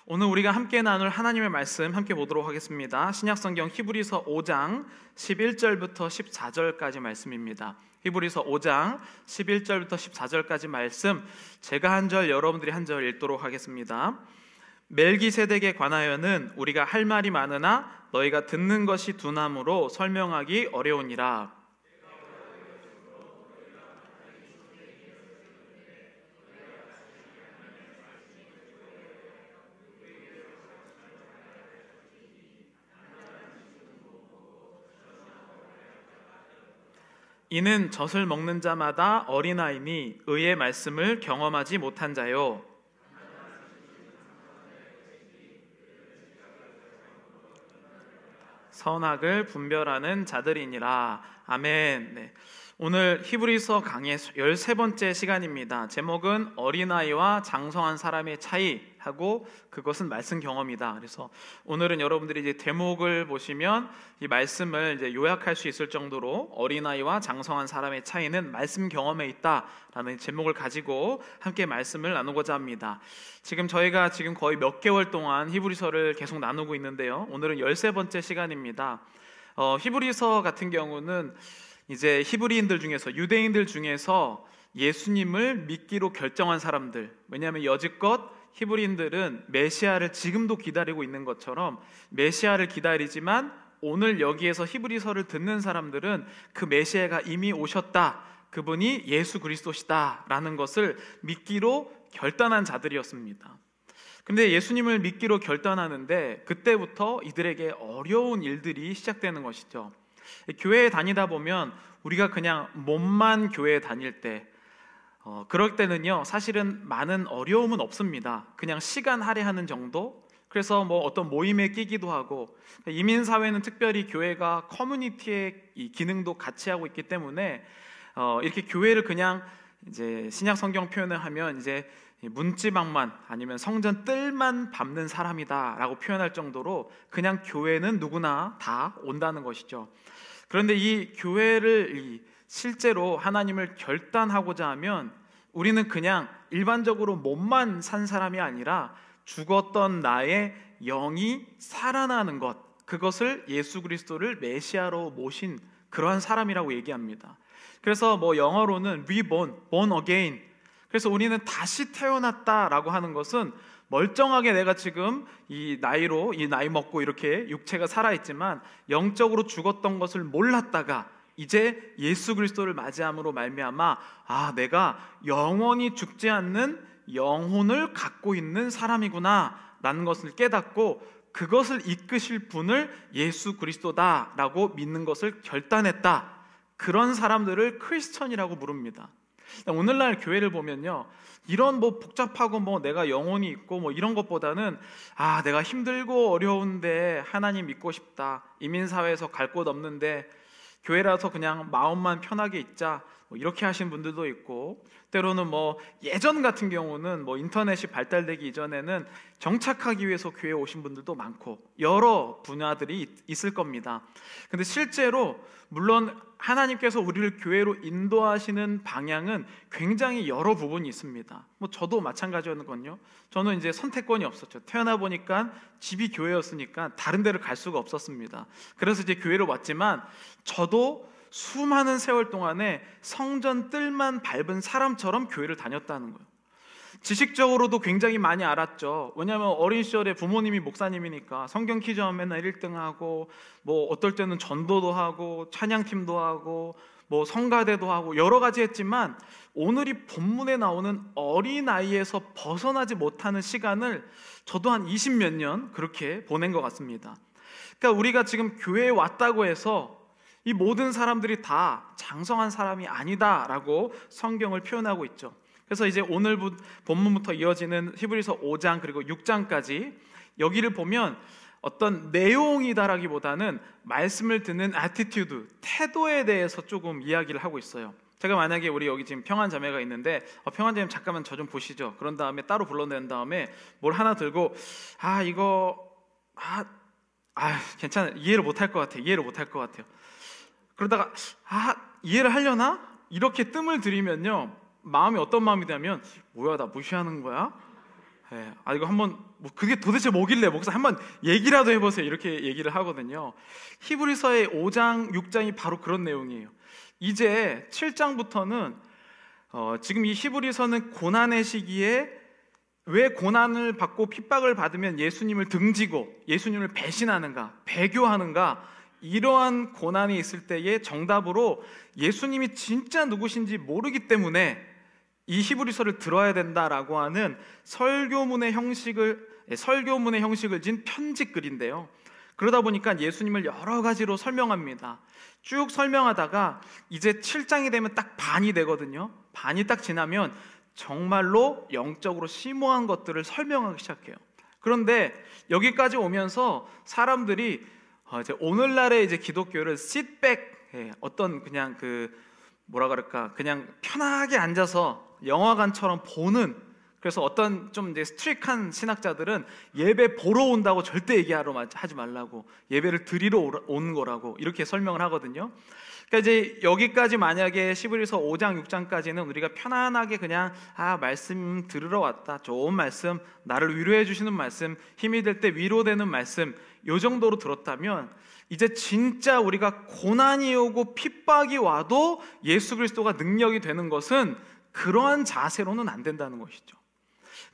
오늘 우리가 함께 나눌 하나님의 말씀 함께 보도록 하겠습니다. 신약성경 히브리서 5장 11절부터 14절까지 말씀입니다. 히브리서 5장 11절부터 14절까지 말씀, 제가 한 절, 여러분들이 한 절 읽도록 하겠습니다. 멜기세덱에 관하여는 우리가 할 말이 많으나 너희가 듣는 것이 둔함으로 설명하기 어려우니라. 이는 젖을 먹는 자마다 어린아이니 의의 말씀을 경험하지 못한 자요, 선악을 분별하는 자들이니라. 아멘. 네. 오늘 히브리서 강의 13번째 시간입니다. 제목은 어린아이와 장성한 사람의 차이하고 그것은 말씀 경험이다. 그래서 오늘은 여러분들이 이제 제목을 보시면 이 말씀을 이제 요약할 수 있을 정도로 어린아이와 장성한 사람의 차이는 말씀 경험에 있다라는 제목을 가지고 함께 말씀을 나누고자 합니다. 저희가 거의 몇 개월 동안 히브리서를 계속 나누고 있는데요. 오늘은 13번째 시간입니다. 히브리서 같은 경우는 이제 히브리인들 중에서, 유대인들 중에서 예수님을 믿기로 결정한 사람들, 왜냐하면 여지껏 히브리인들은 메시아를 지금도 기다리고 있는 것처럼 메시아를 기다리지만 오늘 여기에서 히브리서를 듣는 사람들은 그 메시아가 이미 오셨다, 그분이 예수 그리스도시다 라는 것을 믿기로 결단한 자들이었습니다. 근데 예수님을 믿기로 결단하는데 그때부터 이들에게 어려운 일들이 시작되는 것이죠. 교회에 다니다 보면 우리가 그냥 몸만 교회에 다닐 때, 그럴 때는요 사실은 많은 어려움은 없습니다. 그냥 시간 할애하는 정도. 그래서 어떤 모임에 끼기도 하고, 이민사회는 특별히 교회가 커뮤니티의 이 기능도 같이 하고 있기 때문에 이렇게 교회를 그냥 이제 신약 성경 표현을 하면 이제 문지방만 아니면 성전 뜰만 밟는 사람이다라고 표현할 정도로 그냥 교회는 누구나 다 온다는 것이죠. 그런데 이 교회를 실제로 하나님을 결단하고자 하면 우리는 그냥 일반적으로 몸만 산 사람이 아니라 죽었던 나의 영이 살아나는 것, 그것을 예수 그리스도를 메시아로 모신 그러한 사람이라고 얘기합니다. 그래서 영어로는 reborn, born again. 그래서 우리는 다시 태어났다라고 하는 것은 멀쩡하게 내가 지금 이 나이 먹고 이렇게 육체가 살아있지만 영적으로 죽었던 것을 몰랐다가 이제 예수 그리스도를 맞이함으로 말미암아 내가 영원히 죽지 않는 영혼을 갖고 있는 사람이구나 라는 것을 깨닫고 그것을 이끄실 분을 예수 그리스도다라고 믿는 것을 결단했다. 그런 사람들을 크리스천이라고 부릅니다. 오늘날 교회를 보면요, 이런 복잡하고 내가 영혼이 있고 이런 것보다는 내가 힘들고 어려운데 하나님 믿고 싶다, 이민사회에서 갈 곳 없는데 교회라서 그냥 마음만 편하게 있자, 이렇게 하신 분들도 있고, 때로는 예전 같은 경우는 인터넷이 발달되기 이전에는 정착하기 위해서 교회에 오신 분들도 많고 여러 분야들이 있을 겁니다. 근데 실제로 물론 하나님께서 우리를 교회로 인도하시는 방향은 굉장히 여러 부분이 있습니다. 저도 마찬가지였는건요. 저는 이제 선택권이 없었죠. 태어나 보니까 집이 교회였으니까 다른 데를 갈 수가 없었습니다. 그래서 이제 교회로 왔지만 저도 수많은 세월 동안에 성전 뜰만 밟은 사람처럼 교회를 다녔다는 거예요. 지식적으로도 굉장히 많이 알았죠. 왜냐하면 어린 시절에 부모님이 목사님이니까 성경 퀴즈하면 맨날 1등하고 어떨 때는 전도도 하고 찬양팀도 하고 성가대도 하고 여러 가지 했지만 오늘이 본문에 나오는 어린아이에서 벗어나지 못하는 시간을 저도 한 20몇 년 그렇게 보낸 것 같습니다. 그러니까 우리가 지금 교회에 왔다고 해서 이 모든 사람들이 다 장성한 사람이 아니다라고 성경을 표현하고 있죠. 그래서 이제 오늘 본문부터 이어지는 히브리서 5장 그리고 6장까지 여기를 보면 어떤 내용이다라기보다는 말씀을 듣는 애티튜드, 태도에 대해서 조금 이야기를 하고 있어요. 제가 만약에 우리 여기 지금 평안자매가 있는데 평안자매 잠깐만 저 좀 보시죠. 그런 다음에 따로 불러낸 다음에 뭘 하나 들고 괜찮아, 이해를 못할 것 같아요. 그러다가 이해를 하려나? 이렇게 뜸을 들이면요 마음이 어떤 마음이 되면 뭐야, 나 무시하는 거야? 이거 한번 그게 도대체 뭐길래 목사 한번 얘기라도 해보세요 이렇게 얘기를 하거든요. 히브리서의 5장 6장이 바로 그런 내용이에요. 이제 7장부터는 지금 이 히브리서는 고난의 시기에 왜 고난을 받고 핍박을 받으면 예수님을 등지고 예수님을 배신하는가, 배교하는가, 이러한 고난이 있을 때의 정답으로 예수님이 진짜 누구신지 모르기 때문에 이 히브리서를 들어야 된다라고 하는 설교문의 형식을 진 편집글인데요. 그러다 보니까 예수님을 여러 가지로 설명합니다. 쭉 설명하다가 이제 7장이 되면 딱 반이 되거든요. 반이 딱 지나면 정말로 영적으로 심오한 것들을 설명하기 시작해요. 그런데 여기까지 오면서 사람들이 이제 오늘날의 이제 기독교를 sit-back, 어떤 그냥 그냥 편하게 앉아서 영화관처럼 보는, 그래서 어떤 좀 이제 스트릭한 신학자들은 예배 보러 온다고 절대 하지 말라고, 예배를 드리러 온 거라고 이렇게 설명을 하거든요. 그러니까 이제 여기까지 만약에 히브리서 5장 6장까지는 우리가 편안하게 그냥 말씀 들으러 왔다, 좋은 말씀, 나를 위로해 주시는 말씀, 힘이 될 때 위로되는 말씀, 요 정도로 들었다면 이제 진짜 우리가 고난이 오고 핍박이 와도 예수 그리스도가 능력이 되는 것은 그러한 자세로는 안 된다는 것이죠.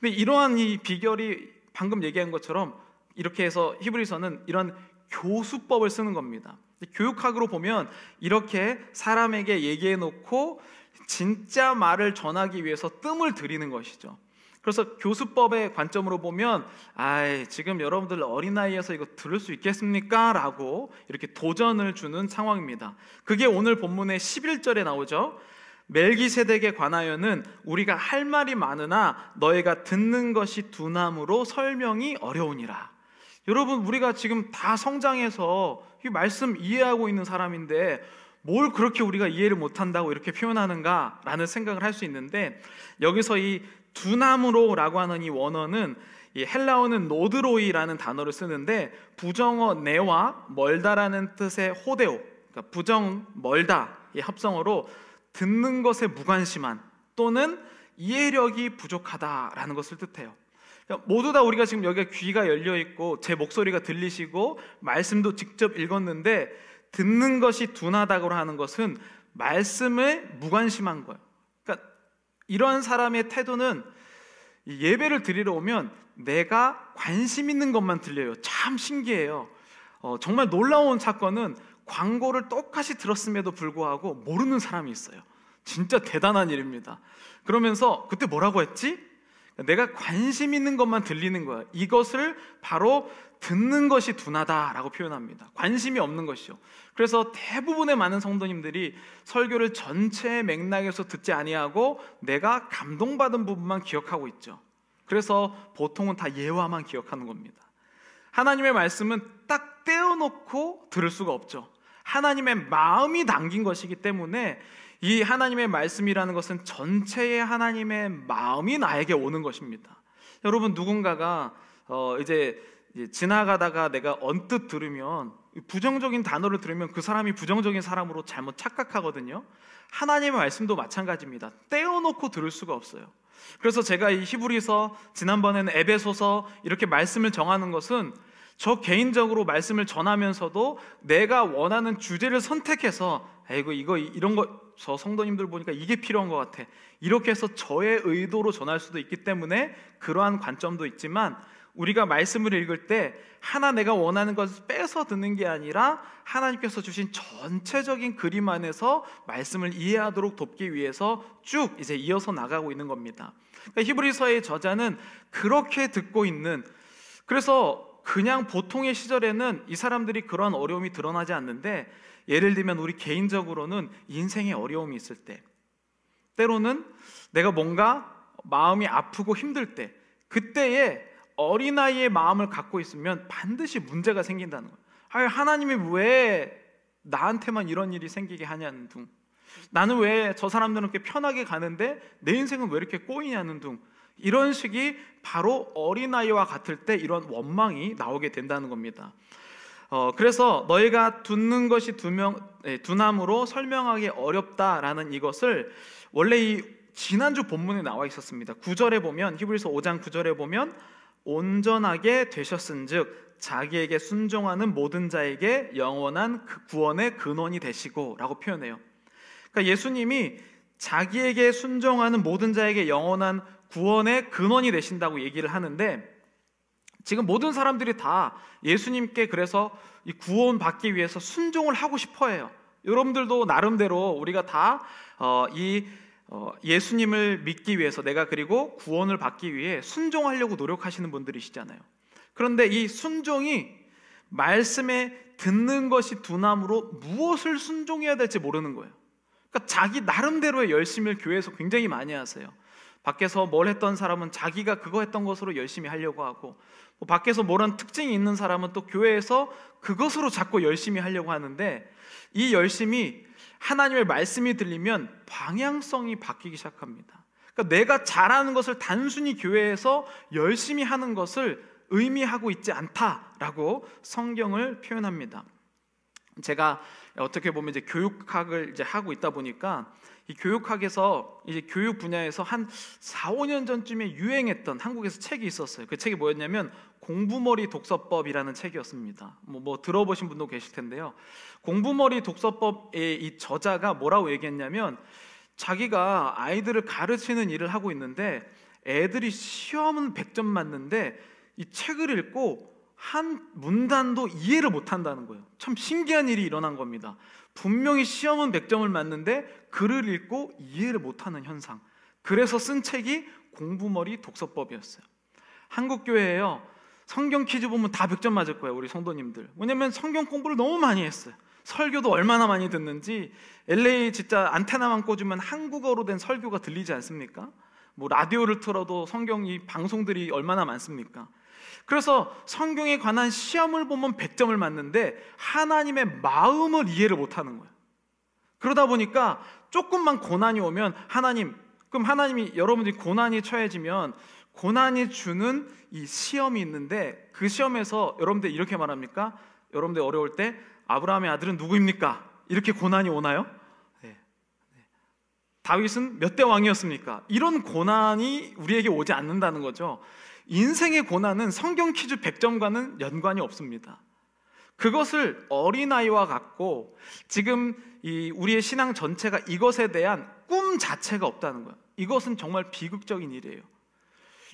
근데 이러한 이 비결이 방금 얘기한 것처럼 이렇게 해서 히브리서는 이런 교수법을 쓰는 겁니다. 교육학으로 보면 이렇게 사람에게 얘기해 놓고 진짜 말을 전하기 위해서 뜸을 들이는 것이죠. 그래서 교수법의 관점으로 보면 지금 여러분들 어린아이여서 이거 들을 수 있겠습니까? 라고 이렇게 도전을 주는 상황입니다. 그게 오늘 본문의 11절에 나오죠. 멜기세덱에 관하여는 우리가 할 말이 많으나 너희가 듣는 것이 둔함으로 설명이 어려우니라. 여러분, 우리가 지금 다 성장해서 이 말씀 이해하고 있는 사람인데 뭘 그렇게 우리가 이해를 못한다고 이렇게 표현하는가 라는 생각을 할 수 있는데, 여기서 이 둔함으로라고 하는 이 원어는 이 헬라어는 노드로이라는 단어를 쓰는데 부정어 네와 멀다라는 뜻의 호데오, 그러니까 부정 멀다의 합성어로 듣는 것에 무관심한 또는 이해력이 부족하다라는 것을 뜻해요. 모두 다 우리가 지금 여기가 귀가 열려 있고 제 목소리가 들리시고 말씀도 직접 읽었는데 듣는 것이 둔하다고 하는 것은 말씀에 무관심한 거예요. 그러니까 이러한 사람의 태도는 예배를 드리러 오면 내가 관심 있는 것만 들려요. 참 신기해요. 정말 놀라운 사건은 광고를 똑같이 들었음에도 불구하고 모르는 사람이 있어요. 진짜 대단한 일입니다. 그러면서 그때 뭐라고 했지? 내가 관심 있는 것만 들리는 거야. 이것을 바로 듣는 것이 둔하다라고 표현합니다. 관심이 없는 것이죠. 그래서 대부분의 많은 성도님들이 설교를 전체의 맥락에서 듣지 아니하고 내가 감동받은 부분만 기억하고 있죠. 그래서 보통은 다 예화만 기억하는 겁니다. 하나님의 말씀은 딱 떼어놓고 들을 수가 없죠. 하나님의 마음이 담긴 것이기 때문에 이 하나님의 말씀이라는 것은 전체의 하나님의 마음이 나에게 오는 것입니다. 여러분, 누군가가 이제 지나가다가 내가 언뜻 들으면, 부정적인 단어를 들으면 그 사람이 부정적인 사람으로 잘못 착각하거든요. 하나님의 말씀도 마찬가지입니다. 떼어놓고 들을 수가 없어요. 그래서 제가 이 히브리서, 지난번에는 에베소서 이렇게 말씀을 정하는 것은 저 개인적으로 말씀을 전하면서도 내가 원하는 주제를 선택해서 이런 거 저 성도님들 보니까 이게 필요한 것 같아, 이렇게 해서 저의 의도로 전할 수도 있기 때문에 그러한 관점도 있지만, 우리가 말씀을 읽을 때 하나 내가 원하는 것을 빼서 듣는 게 아니라 하나님께서 주신 전체적인 그림 안에서 말씀을 이해하도록 돕기 위해서 쭉 이제 이어서 나가고 있는 겁니다. 그러니까 히브리서의 저자는 그렇게 듣고 있는, 그래서 그냥 보통의 시절에는 이 사람들이 그런 어려움이 드러나지 않는데, 예를 들면 우리 개인적으로는 인생에 어려움이 있을 때, 때로는 내가 뭔가 마음이 아프고 힘들 때, 그때에 어린아이의 마음을 갖고 있으면 반드시 문제가 생긴다는 거예요. 하나님이 왜 나한테만 이런 일이 생기게 하냐는 둥, 나는 왜 저 사람들은 이렇게 편하게 가는데 내 인생은 왜 이렇게 꼬이냐는 둥, 이런 식이 바로 어린아이와 같을 때 이런 원망이 나오게 된다는 겁니다. 그래서 너희가 듣는 것이 둔함으로 설명하기 어렵다라는 이것을 원래 이 지난주 본문에 나와 있었습니다. 9절에 보면, 히브리서 5장 9절에 보면 온전하게 되셨은즉 자기에게 순종하는 모든 자에게 영원한 구원의 근원이 되시고 라고 표현해요. 그러니까 예수님이 자기에게 순종하는 모든 자에게 영원한 구원의 근원이 되신다고 얘기를 하는데, 지금 모든 사람들이 다 예수님께 그래서 이 구원 받기 위해서 순종을 하고 싶어 해요. 여러분들도 나름대로 우리가 다 예수님을 믿기 위해서, 내가 그리고 구원을 받기 위해 순종하려고 노력하시는 분들이시잖아요. 그런데 이 순종이 말씀에 듣는 것이 두나무로 무엇을 순종해야 될지 모르는 거예요. 그러니까 자기 나름대로의 열심을 교회에서 굉장히 많이 하세요. 밖에서 뭘 했던 사람은 자기가 그거 했던 것으로 열심히 하려고 하고, 밖에서 뭐런 특징이 있는 사람은 또 교회에서 그것으로 자꾸 열심히 하려고 하는데, 이 열심이 하나님의 말씀이 들리면 방향성이 바뀌기 시작합니다. 그러니까 내가 잘하는 것을 단순히 교회에서 열심히 하는 것을 의미하고 있지 않다라고 성경을 표현합니다. 제가 어떻게 보면 이제 교육학을 이제 하고 있다 보니까 이 교육학에서 이제 교육 분야에서 한 4, 5년 전쯤에 유행했던 한국에서 책이 있었어요. 그 책이 뭐였냐면 공부머리 독서법이라는 책이었습니다. 뭐 들어보신 분도 계실 텐데요. 공부머리 독서법의 이 저자가 뭐라고 얘기했냐면, 자기가 아이들을 가르치는 일을 하고 있는데 애들이 시험은 100점 맞는데 이 책을 읽고 한 문단도 이해를 못한다는 거예요. 참 신기한 일이 일어난 겁니다. 분명히 시험은 100점을 맞는데 글을 읽고 이해를 못하는 현상. 그래서 쓴 책이 공부머리 독서법이었어요. 한국교회에요, 성경 퀴즈 보면 다 100점 맞을 거예요, 우리 성도님들. 왜냐면 성경 공부를 너무 많이 했어요. 설교도 얼마나 많이 듣는지. LA 진짜 안테나만 꽂으면 한국어로 된 설교가 들리지 않습니까? 뭐 라디오를 틀어도 성경이 방송들이 얼마나 많습니까? 그래서 성경에 관한 시험을 보면 100점을 맞는데 하나님의 마음을 이해를 못하는 거예요. 그러다 보니까 조금만 고난이 오면 그럼 하나님이, 여러분들이 고난이 처해지면 고난이 주는 이 시험이 있는데, 그 시험에서 여러분들 이렇게 말합니까? 여러분들 어려울 때 아브라함의 아들은 누구입니까? 이렇게 고난이 오나요? 네. 다윗은 몇 대 왕이었습니까? 이런 고난이 우리에게 오지 않는다는 거죠. 인생의 고난은 성경 퀴즈 100점과는 연관이 없습니다. 그것을 어린아이와 같고, 지금 우리의 신앙 전체가 이것에 대한 꿈 자체가 없다는 거예요. 이것은 정말 비극적인 일이에요.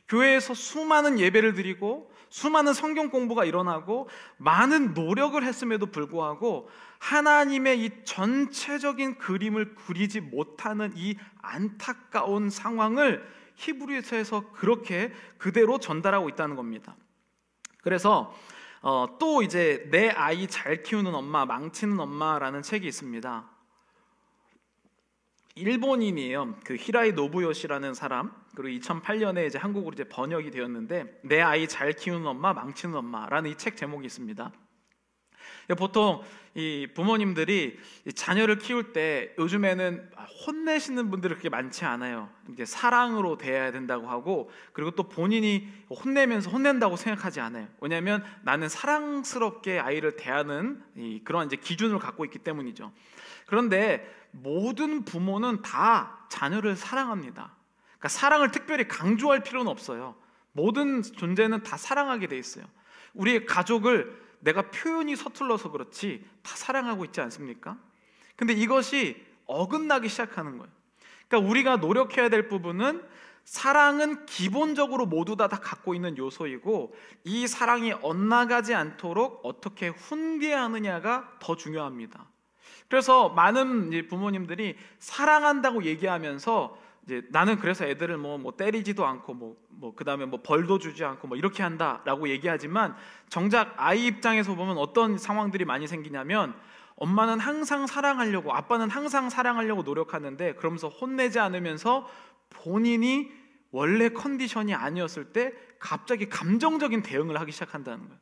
교회에서 수많은 예배를 드리고 수많은 성경 공부가 일어나고 많은 노력을 했음에도 불구하고 하나님의 이 전체적인 그림을 그리지 못하는 이 안타까운 상황을 히브리서에서 그렇게 그대로 전달하고 있다는 겁니다. 그래서 또 이제 내 아이 잘 키우는 엄마, 망치는 엄마라는 책이 있습니다. 일본인이에요. 그 히라이 노부요시라는 사람. 그리고 2008년에 이제 한국으로 이제 번역이 되었는데, 내 아이 잘 키우는 엄마, 망치는 엄마라는 이 책 제목이 있습니다. 보통 이 부모님들이 자녀를 키울 때 요즘에는 혼내시는 분들이 그렇게 많지 않아요. 이제 사랑으로 대해야 된다고 하고, 그리고 또 본인이 혼내면서 혼낸다고 생각하지 않아요. 왜냐하면 나는 사랑스럽게 아이를 대하는 그런 이제 기준을 갖고 있기 때문이죠. 그런데 모든 부모는 다 자녀를 사랑합니다. 그러니까 사랑을 특별히 강조할 필요는 없어요. 모든 존재는 다 사랑하게 돼 있어요. 우리의 가족을 내가 표현이 서툴러서 그렇지 다 사랑하고 있지 않습니까? 근데 이것이 어긋나기 시작하는 거예요. 그러니까 우리가 노력해야 될 부분은, 사랑은 기본적으로 모두 다 갖고 있는 요소이고, 이 사랑이 엇나가지 않도록 어떻게 훈계하느냐가 더 중요합니다. 그래서 많은 부모님들이 사랑한다고 얘기하면서 이제 나는 그래서 애들을 뭐 때리지도 않고 그다음에 벌도 주지 않고 이렇게 한다라고 얘기하지만, 정작 아이 입장에서 보면 어떤 상황들이 많이 생기냐면, 엄마는 항상 사랑하려고, 아빠는 항상 사랑하려고 노력하는데, 그러면서 혼내지 않으면서 본인이 원래 컨디션이 아니었을 때 갑자기 감정적인 대응을 하기 시작한다는 거예요.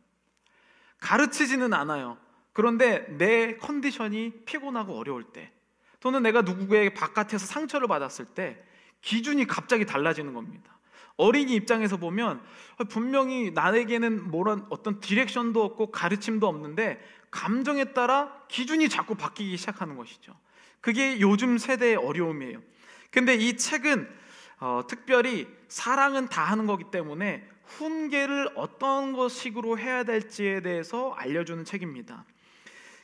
가르치지는 않아요. 그런데 내 컨디션이 피곤하고 어려울 때, 또는 내가 누구에게 바깥에서 상처를 받았을 때 기준이 갑자기 달라지는 겁니다. 어린이 입장에서 보면 분명히 나에게는 어떤 디렉션도 없고 가르침도 없는데 감정에 따라 기준이 자꾸 바뀌기 시작하는 것이죠. 그게 요즘 세대의 어려움이에요. 근데 이 책은 특별히 사랑은 다 하는 거기 때문에 훈계를 어떤 것식으로 해야 될지에 대해서 알려주는 책입니다.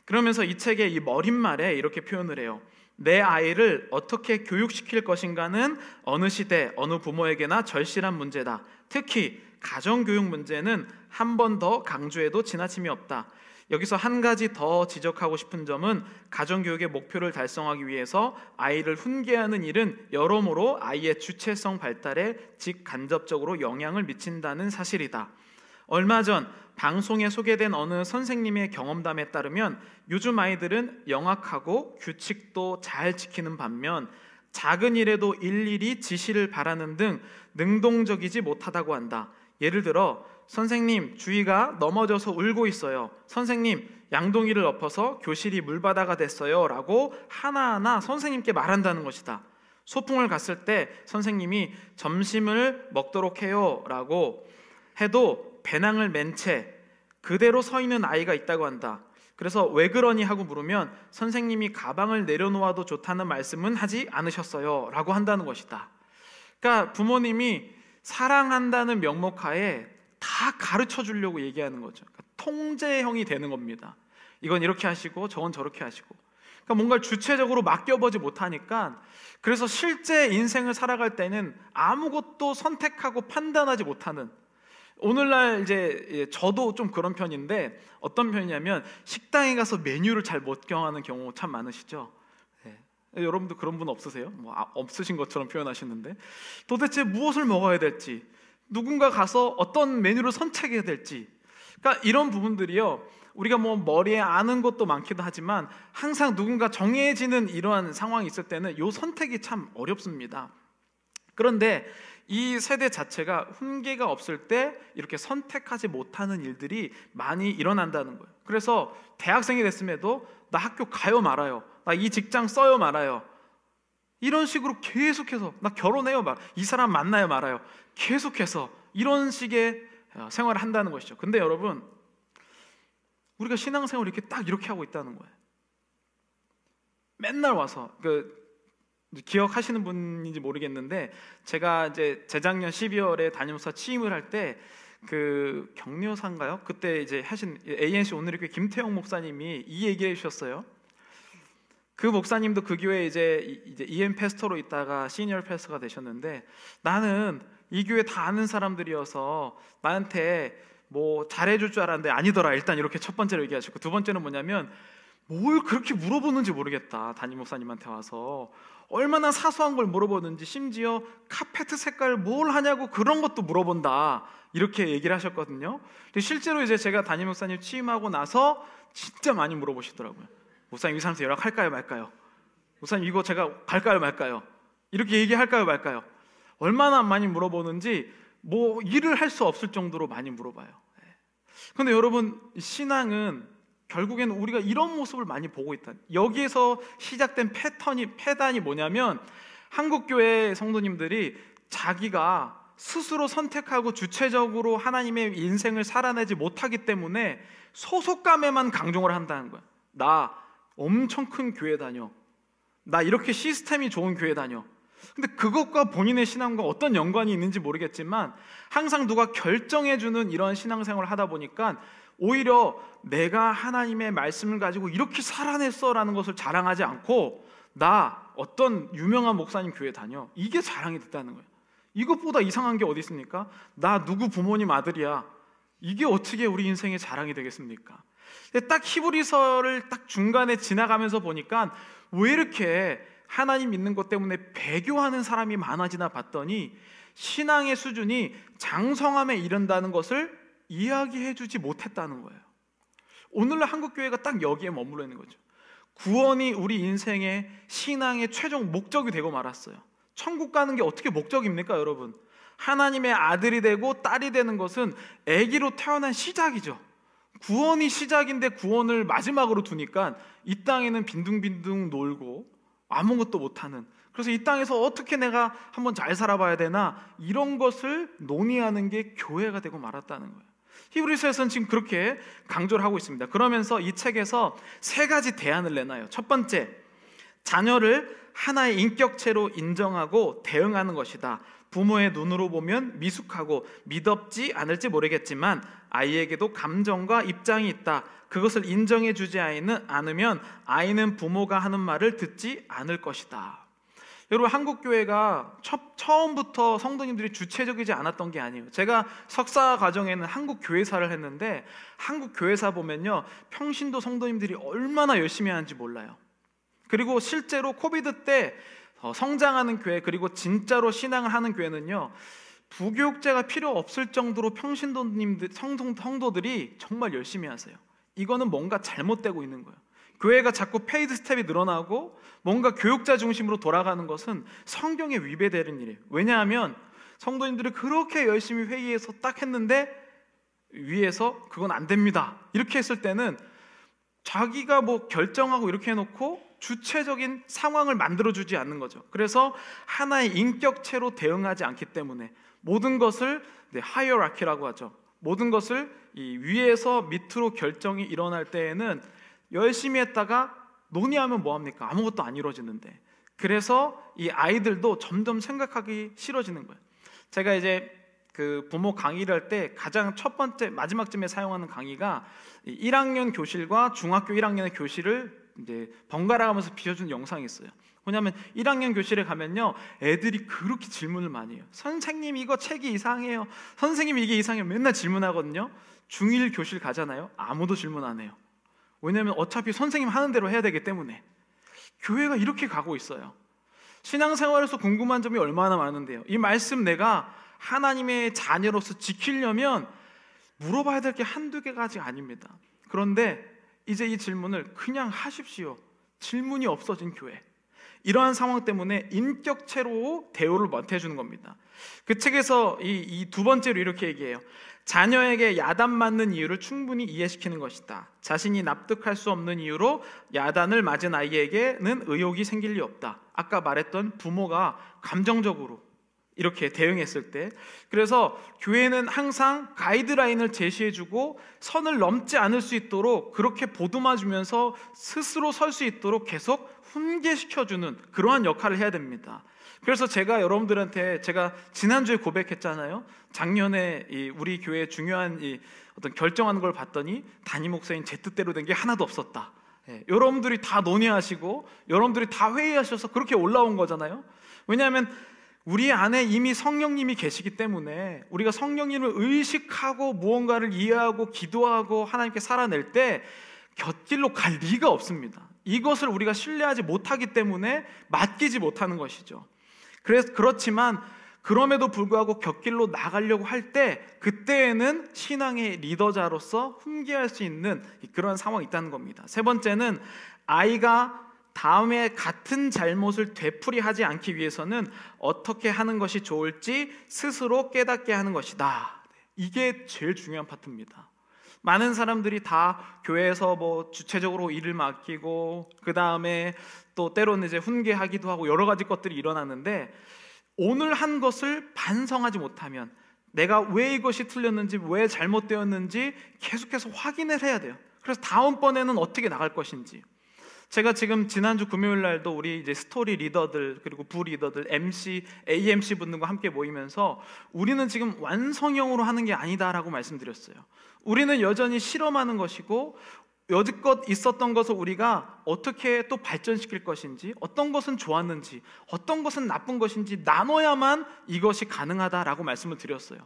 그러면서 이 책의 이 머릿말에 이렇게 표현을 해요. 내 아이를 어떻게 교육시킬 것인가는 어느 시대 어느 부모에게나 절실한 문제다. 특히 가정교육 문제는 한 번 더 강조해도 지나침이 없다. 여기서 한 가지 더 지적하고 싶은 점은 가정교육의 목표를 달성하기 위해서 아이를 훈계하는 일은 여러모로 아이의 주체성 발달에 직간접적으로 영향을 미친다는 사실이다. 얼마 전 방송에 소개된 어느 선생님의 경험담에 따르면 요즘 아이들은 영악하고 규칙도 잘 지키는 반면 작은 일에도 일일이 지시를 바라는 등 능동적이지 못하다고 한다. 예를 들어 선생님, 주희가 넘어져서 울고 있어요. 선생님, 양동이를 엎어서 교실이 물바다가 됐어요 라고 하나하나 선생님께 말한다는 것이다. 소풍을 갔을 때 선생님이 점심을 먹도록 해요 라고 해도 배낭을 맨 채 그대로 서 있는 아이가 있다고 한다. 그래서 왜 그러니 하고 물으면 선생님이 가방을 내려놓아도 좋다는 말씀은 하지 않으셨어요 라고 한다는 것이다. 그러니까 부모님이 사랑한다는 명목하에 다 가르쳐 주려고 얘기하는 거죠. 그러니까 통제형이 되는 겁니다. 이건 이렇게 하시고 저건 저렇게 하시고, 그러니까 뭔가 주체적으로 맡겨보지 못하니까, 그래서 실제 인생을 살아갈 때는 아무것도 선택하고 판단하지 못하는, 오늘날 이제 저도 좀 그런 편인데, 어떤 편이냐면 식당에 가서 메뉴를 잘 못 정하는 경우 참 많으시죠. 네. 여러분도 그런 분 없으세요? 없으신 것처럼 표현하시는데, 도대체 무엇을 먹어야 될지, 누군가 가서 어떤 메뉴를 선택해야 될지, 그러니까 이런 부분들이요, 우리가 뭐 머리에 아는 것도 많기도 하지만 항상 누군가 정해지는 이러한 상황이 있을 때는 이 선택이 참 어렵습니다. 그런데 이 세대 자체가 훈계가 없을 때 이렇게 선택하지 못하는 일들이 많이 일어난다는 거예요. 그래서 대학생이 됐음에도 나 학교 가요 말아요, 나 이 직장 써요 말아요, 이런 식으로 계속해서 나 결혼해요 말, 이 사람 만나요 말아요, 계속해서 이런 식의 생활을 한다는 것이죠. 근데 여러분, 우리가 신앙생활을 이렇게 하고 있다는 거예요. 맨날 와서 기억하시는 분인지 모르겠는데, 제가 이제 재작년 12월에 담임목사 취임을 할 때 격려사인가요? 그때 이제 하신 ANC 오늘의교회 김태형 목사님이 이 얘기해 주셨어요. 그 목사님도 그 교회에 이제 EM 패스터로 있다가 시니어 패스터가 되셨는데, 나는 이 교회 다 아는 사람들이어서 나한테 뭐 잘해줄 줄 알았는데 아니더라. 일단 이렇게 첫 번째로 얘기하시고, 두 번째는 뭐냐면 뭘 그렇게 물어보는지 모르겠다. 담임 목사님한테 와서 얼마나 사소한 걸 물어보는지, 심지어 카페트 색깔 뭘 하냐고 그런 것도 물어본다, 이렇게 얘기를 하셨거든요. 근데 실제로 이제 제가 담임 목사님 취임하고 나서 진짜 많이 물어보시더라고요. 목사님 이 사람한테 연락할까요 말까요? 목사님 이거 제가 갈까요 말까요? 이렇게 얘기할까요 말까요? 얼마나 많이 물어보는지 뭐 일을 할 수 없을 정도로 많이 물어봐요. 근데 여러분, 신앙은 결국에는 우리가 이런 모습을 많이 보고 있다. 여기에서 시작된 패단이 뭐냐면, 한국교회 성도님들이 자기가 스스로 선택하고 주체적으로 하나님의 인생을 살아내지 못하기 때문에 소속감에만 강종을 한다는 거야. 나 엄청 큰 교회 다녀, 나 이렇게 시스템이 좋은 교회 다녀. 근데 그것과 본인의 신앙과 어떤 연관이 있는지 모르겠지만 항상 누가 결정해주는 이런 신앙생활을 하다 보니까 오히려 내가 하나님의 말씀을 가지고 이렇게 살아냈어 라는 것을 자랑하지 않고, 나 어떤 유명한 목사님 교회 다녀, 이게 자랑이 됐다는 거예요. 이것보다 이상한 게 어디 있습니까? 나 누구 부모님 아들이야, 이게 어떻게 우리 인생의 자랑이 되겠습니까? 딱 히브리서를 딱 중간에 지나가면서 보니까 왜 이렇게 하나님 믿는 것 때문에 배교하는 사람이 많아지나 봤더니, 신앙의 수준이 장성함에 이른다는 것을 이야기해주지 못했다는 거예요. 오늘날 한국교회가 딱 여기에 머물러 있는 거죠. 구원이 우리 인생의 신앙의 최종 목적이 되고 말았어요. 천국 가는 게 어떻게 목적입니까 여러분? 하나님의 아들이 되고 딸이 되는 것은 아기로 태어난 시작이죠. 구원이 시작인데 구원을 마지막으로 두니까 이 땅에는 빈둥빈둥 놀고 아무것도 못하는, 그래서 이 땅에서 어떻게 내가 한번 잘 살아봐야 되나, 이런 것을 논의하는 게 교회가 되고 말았다는 거예요. 히브리서에서는 지금 그렇게 강조를 하고 있습니다. 그러면서 이 책에서 세 가지 대안을 내놔요. 첫 번째, 자녀를 하나의 인격체로 인정하고 대응하는 것이다. 부모의 눈으로 보면 미숙하고 미덥지 않을지 모르겠지만 아이에게도 감정과 입장이 있다. 그것을 인정해 주지 않으면 아이는 부모가 하는 말을 듣지 않을 것이다. 여러분, 한국 교회가 처음부터 성도님들이 주체적이지 않았던 게 아니에요. 제가 석사 과정에는 한국 교회사를 했는데, 한국 교회사 보면요, 평신도 성도님들이 얼마나 열심히 하는지 몰라요. 그리고 실제로 코비드 때 성장하는 교회, 그리고 진짜로 신앙을 하는 교회는요, 부교육제가 필요 없을 정도로 평신도님들, 성도들이 정말 열심히 하세요. 이거는 뭔가 잘못되고 있는 거예요. 교회가 자꾸 페이드 스텝이 늘어나고 뭔가 교육자 중심으로 돌아가는 것은 성경에 위배되는 일이에요. 왜냐하면 성도님들이 그렇게 열심히 회의해서 딱 했는데 위에서 그건 안 됩니다 이렇게 했을 때는 자기가 뭐 결정하고 이렇게 해놓고 주체적인 상황을 만들어주지 않는 거죠. 그래서 하나의 인격체로 대응하지 않기 때문에 모든 것을 하이어라키라고 하죠. 모든 것을 이 위에서 밑으로 결정이 일어날 때에는 열심히 했다가 논의하면 뭐합니까? 아무것도 안 이루어지는데. 그래서 이 아이들도 점점 생각하기 싫어지는 거예요. 제가 이제 그 부모 강의를 할 때 가장 첫 번째 마지막쯤에 사용하는 강의가 1학년 교실과 중학교 1학년의 교실을 이제 번갈아 가면서 비춰주는 영상이 있어요. 뭐냐면 1학년 교실에 가면요, 애들이 그렇게 질문을 많이 해요. 선생님, 이거 책이 이상해요. 선생님, 이게 이상해요. 맨날 질문하거든요. 중1 교실 가잖아요. 아무도 질문 안 해요. 왜냐하면 어차피 선생님 하는 대로 해야 되기 때문에. 교회가 이렇게 가고 있어요. 신앙생활에서 궁금한 점이 얼마나 많은데요. 이 말씀 내가 하나님의 자녀로서 지키려면 물어봐야 될 게 한두 개가 아직 아닙니다. 그런데 이제 이 질문을 그냥 하십시오. 질문이 없어진 교회. 이러한 상황 때문에 인격체로 대우를 못해주는 겁니다. 그 책에서 이 두 번째로 이렇게 얘기해요. 자녀에게 야단 맞는 이유를 충분히 이해시키는 것이다. 자신이 납득할 수 없는 이유로 야단을 맞은 아이에게는 의욕이 생길 리 없다. 아까 말했던 부모가 감정적으로 이렇게 대응했을 때, 그래서 교회는 항상 가이드라인을 제시해주고 선을 넘지 않을 수 있도록 그렇게 보듬어주면서 스스로 설 수 있도록 계속 훈계시켜주는 그러한 역할을 해야 됩니다. 그래서 제가 여러분들한테, 제가 지난주에 고백했잖아요. 작년에 우리 교회의 중요한 어떤 결정하는 걸 봤더니 담임 목사님 제 뜻대로 된 게 하나도 없었다. 여러분들이 다 논의하시고 여러분들이 다 회의하셔서 그렇게 올라온 거잖아요. 왜냐하면 우리 안에 이미 성령님이 계시기 때문에 우리가 성령님을 의식하고 무언가를 이해하고 기도하고 하나님께 살아낼 때 곁길로 갈 리가 없습니다. 이것을 우리가 신뢰하지 못하기 때문에 맡기지 못하는 것이죠. 그렇지만 그럼에도 불구하고 곁길로 나가려고 할 때, 그때에는 신앙의 리더자로서 훈계할 수 있는 그런 상황이 있다는 겁니다. 세 번째는 아이가 다음에 같은 잘못을 되풀이하지 않기 위해서는 어떻게 하는 것이 좋을지 스스로 깨닫게 하는 것이다. 이게 제일 중요한 파트입니다. 많은 사람들이 다 교회에서 뭐 주체적으로 일을 맡기고 그 다음에 또 때로는 이제 훈계하기도 하고 여러 가지 것들이 일어나는데, 오늘 한 것을 반성하지 못하면 내가 왜 이것이 틀렸는지, 왜 잘못되었는지 계속해서 확인을 해야 돼요. 그래서 다음번에는 어떻게 나갈 것인지. 제가 지금 지난주 금요일 날도 우리 이제 스토리 리더들 그리고 부 리더들, MC, AMC 분들과 함께 모이면서 우리는 지금 완성형으로 하는 게 아니다라고 말씀드렸어요. 우리는 여전히 실험하는 것이고 여지껏 있었던 것을 우리가 어떻게 또 발전시킬 것인지, 어떤 것은 좋았는지, 어떤 것은 나쁜 것인지 나눠야만 이것이 가능하다라고 말씀을 드렸어요.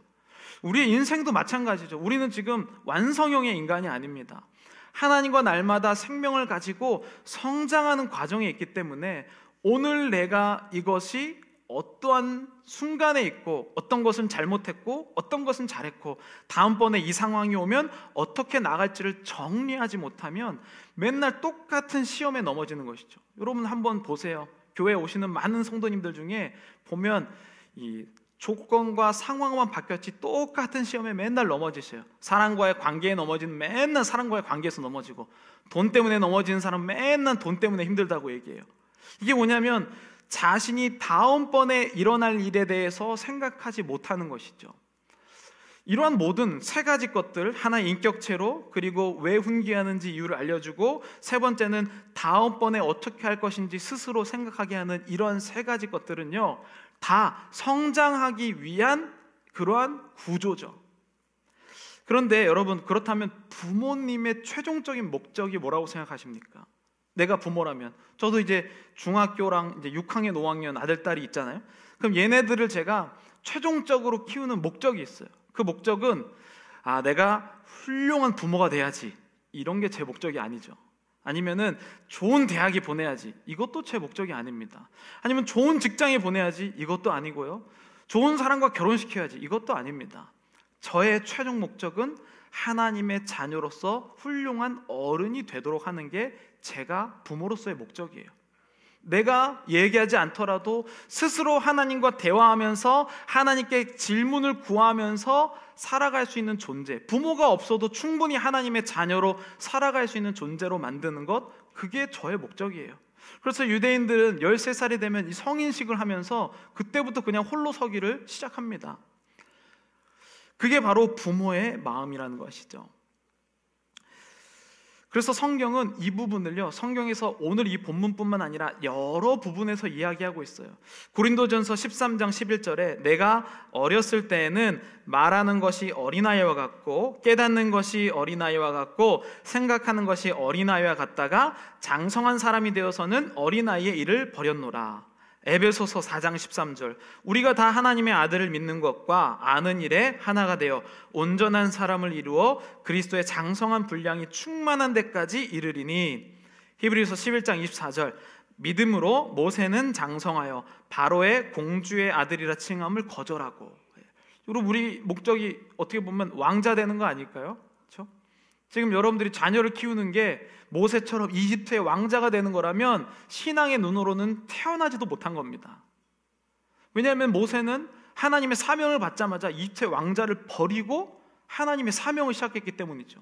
우리의 인생도 마찬가지죠. 우리는 지금 완성형의 인간이 아닙니다. 하나님과 날마다 생명을 가지고 성장하는 과정에 있기 때문에 오늘 내가 이것이 어떠한 순간에 있고 어떤 것은 잘못했고 어떤 것은 잘했고 다음번에 이 상황이 오면 어떻게 나갈지를 정리하지 못하면 맨날 똑같은 시험에 넘어지는 것이죠. 여러분 한번 보세요. 교회에 오시는 많은 성도님들 중에 보면 이 조건과 상황만 바뀌었지 똑같은 시험에 맨날 넘어지셔요. 사람과의 관계에 넘어지는 맨날 사람과의 관계에서 넘어지고, 돈 때문에 넘어지는 사람 맨날 돈 때문에 힘들다고 얘기해요. 이게 뭐냐면 자신이 다음번에 일어날 일에 대해서 생각하지 못하는 것이죠. 이러한 모든 세 가지 것들, 하나의 인격체로, 그리고 왜 훈계하는지 이유를 알려주고, 세 번째는 다음번에 어떻게 할 것인지 스스로 생각하게 하는 이러한 세 가지 것들은요, 다 성장하기 위한 그러한 구조죠. 그런데 여러분, 그렇다면 부모님의 최종적인 목적이 뭐라고 생각하십니까? 내가 부모라면, 저도 이제 중학교랑 이제 6학년, 5학년 아들, 딸이 있잖아요. 그럼 얘네들을 제가 최종적으로 키우는 목적이 있어요. 그 목적은 내가 훌륭한 부모가 돼야지, 이런 게 제 목적이 아니죠. 아니면은 좋은 대학에 보내야지, 이것도 제 목적이 아닙니다. 아니면 좋은 직장에 보내야지, 이것도 아니고요. 좋은 사람과 결혼시켜야지, 이것도 아닙니다. 저의 최종 목적은 하나님의 자녀로서 훌륭한 어른이 되도록 하는 게 제가 부모로서의 목적이에요. 내가 얘기하지 않더라도 스스로 하나님과 대화하면서 하나님께 질문을 구하면서 살아갈 수 있는 존재, 부모가 없어도 충분히 하나님의 자녀로 살아갈 수 있는 존재로 만드는 것, 그게 저의 목적이에요. 그래서 유대인들은 13살이 되면 이 성인식을 하면서 그때부터 그냥 홀로 서기를 시작합니다. 그게 바로 부모의 마음이라는 것이죠. 그래서 성경은 이 부분을요, 성경에서 오늘 이 본문뿐만 아니라 여러 부분에서 이야기하고 있어요. 고린도전서 13장 11절에 내가 어렸을 때에는 말하는 것이 어린아이와 같고 깨닫는 것이 어린아이와 같고 생각하는 것이 어린아이와 같다가 장성한 사람이 되어서는 어린아이의 일을 버렸노라. 에베소서 4장 13절 우리가 다 하나님의 아들을 믿는 것과 아는 일에 하나가 되어 온전한 사람을 이루어 그리스도의 장성한 분량이 충만한 데까지 이르리니. 히브리서 11장 24절 믿음으로 모세는 장성하여 바로의 공주의 아들이라 칭함을 거절하고. 여러분, 우리 목적이 어떻게 보면 왕자 되는 거 아닐까요? 그렇죠? 지금 여러분들이 자녀를 키우는 게 모세처럼 이집트의 왕자가 되는 거라면 신앙의 눈으로는 태어나지도 못한 겁니다. 왜냐하면 모세는 하나님의 사명을 받자마자 이집트의 왕자를 버리고 하나님의 사명을 시작했기 때문이죠.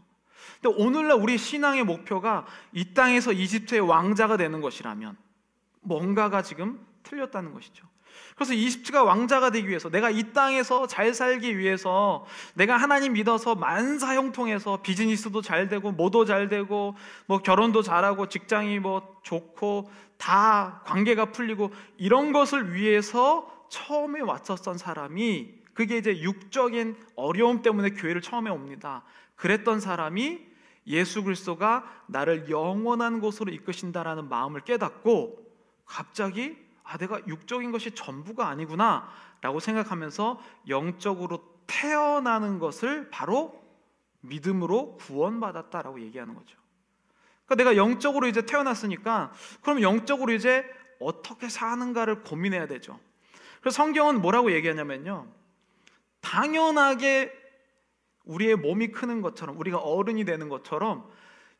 근데 오늘날 우리 신앙의 목표가 이 땅에서 이집트의 왕자가 되는 것이라면 뭔가가 지금 틀렸다는 것이죠. 그래서 이집트가 왕자가 되기 위해서, 내가 이 땅에서 잘 살기 위해서, 내가 하나님 믿어서 만사 형통해서 비즈니스도 잘 되고 뭐도 잘 되고 뭐 결혼도 잘하고 직장이 뭐 좋고 다 관계가 풀리고 이런 것을 위해서 처음에 왔었던 사람이, 그게 이제 육적인 어려움 때문에 교회를 처음에 옵니다. 그랬던 사람이 예수 그리스도가 나를 영원한 곳으로 이끄신다라는 마음을 깨닫고 갑자기 내가 육적인 것이 전부가 아니구나 라고 생각하면서 영적으로 태어나는 것을 바로 믿음으로 구원받았다라고 얘기하는 거죠. 그러니까 내가 영적으로 이제 태어났으니까 그럼 영적으로 이제 어떻게 사는가를 고민해야 되죠. 그래서 성경은 뭐라고 얘기하냐면요, 당연하게 우리의 몸이 크는 것처럼, 우리가 어른이 되는 것처럼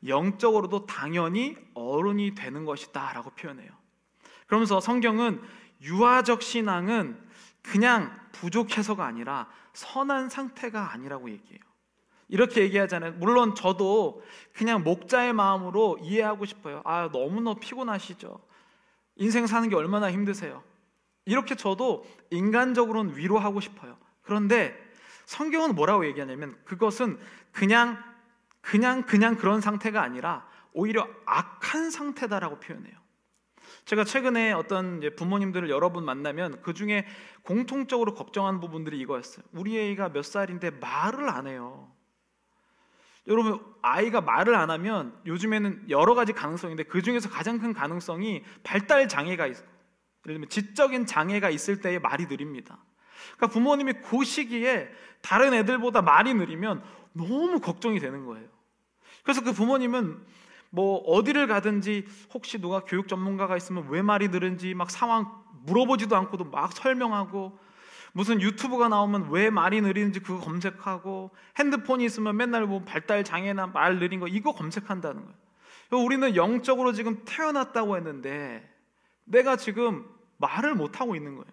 영적으로도 당연히 어른이 되는 것이다 라고 표현해요. 그러면서 성경은 유아적 신앙은 그냥 부족해서가 아니라 선한 상태가 아니라고 얘기해요. 이렇게 얘기하잖아요. 물론 저도 그냥 목자의 마음으로 이해하고 싶어요. 너무너무 피곤하시죠. 인생 사는 게 얼마나 힘드세요. 이렇게 저도 인간적으로는 위로하고 싶어요. 그런데 성경은 뭐라고 얘기하냐면 그것은 그냥 그런 상태가 아니라 오히려 악한 상태다라고 표현해요. 제가 최근에 어떤 부모님들을 여러 분 만나면 그 중에 공통적으로 걱정하는 부분들이 이거였어요. 우리 애가 몇 살인데 말을 안 해요. 여러분, 아이가 말을 안 하면 요즘에는 여러 가지 가능성인데 그 중에서 가장 큰 가능성이 발달 장애가 있어요. 예를 들면 지적인 장애가 있을 때의 말이 느립니다. 그러니까 부모님이 그 시기에 다른 애들보다 말이 느리면 너무 걱정이 되는 거예요. 그래서 그 부모님은 뭐 어디를 가든지 혹시 누가 교육 전문가가 있으면 왜 말이 느른지 막 상황 물어보지도 않고도 막 설명하고, 무슨 유튜브가 나오면 왜 말이 느리는지 그거 검색하고, 핸드폰이 있으면 맨날 뭐 발달 장애나 말 느린 거 이거 검색한다는 거예요. 우리는 영적으로 지금 태어났다고 했는데 내가 지금 말을 못하고 있는 거예요.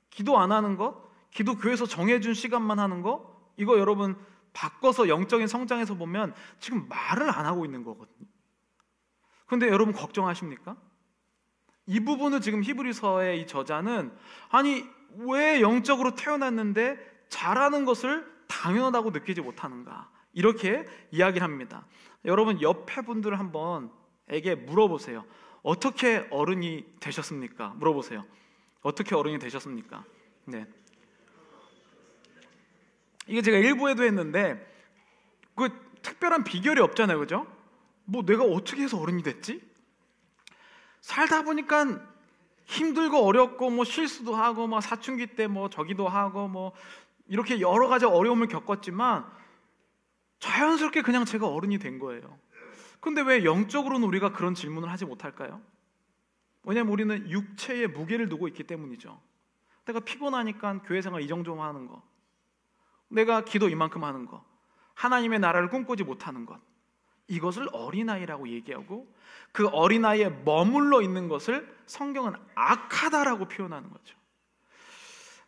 기도 안 하는 것, 기도 교회에서 정해준 시간만 하는 거, 이거 여러분 바꿔서 영적인 성장에서 보면 지금 말을 안 하고 있는 거거든요. 그런데 여러분 걱정하십니까? 이 부분을 지금 히브리서의 이 저자는 왜 영적으로 태어났는데 잘하는 것을 당연하다고 느끼지 못하는가? 이렇게 이야기를 합니다. 여러분 옆에 분들 한번 에게 물어보세요. 어떻게 어른이 되셨습니까? 물어보세요. 어떻게 어른이 되셨습니까? 네. 이게 제가 일부에도 했는데 그 특별한 비결이 없잖아요, 그죠? 뭐 내가 어떻게 해서 어른이 됐지? 살다 보니까 힘들고 어렵고 뭐 실수도 하고 뭐 사춘기 때 뭐 저기도 하고 뭐 이렇게 여러 가지 어려움을 겪었지만 자연스럽게 그냥 제가 어른이 된 거예요. 근데 왜 영적으로는 우리가 그런 질문을 하지 못할까요? 왜냐하면 우리는 육체에 무게를 두고 있기 때문이죠. 내가 피곤하니까 교회 생활 이 정도만 하는 거, 내가 기도 이만큼 하는 거, 하나님의 나라를 꿈꾸지 못하는 것, 이것을 어린아이라고 얘기하고 그 어린아이에 머물러 있는 것을 성경은 악하다라고 표현하는 거죠.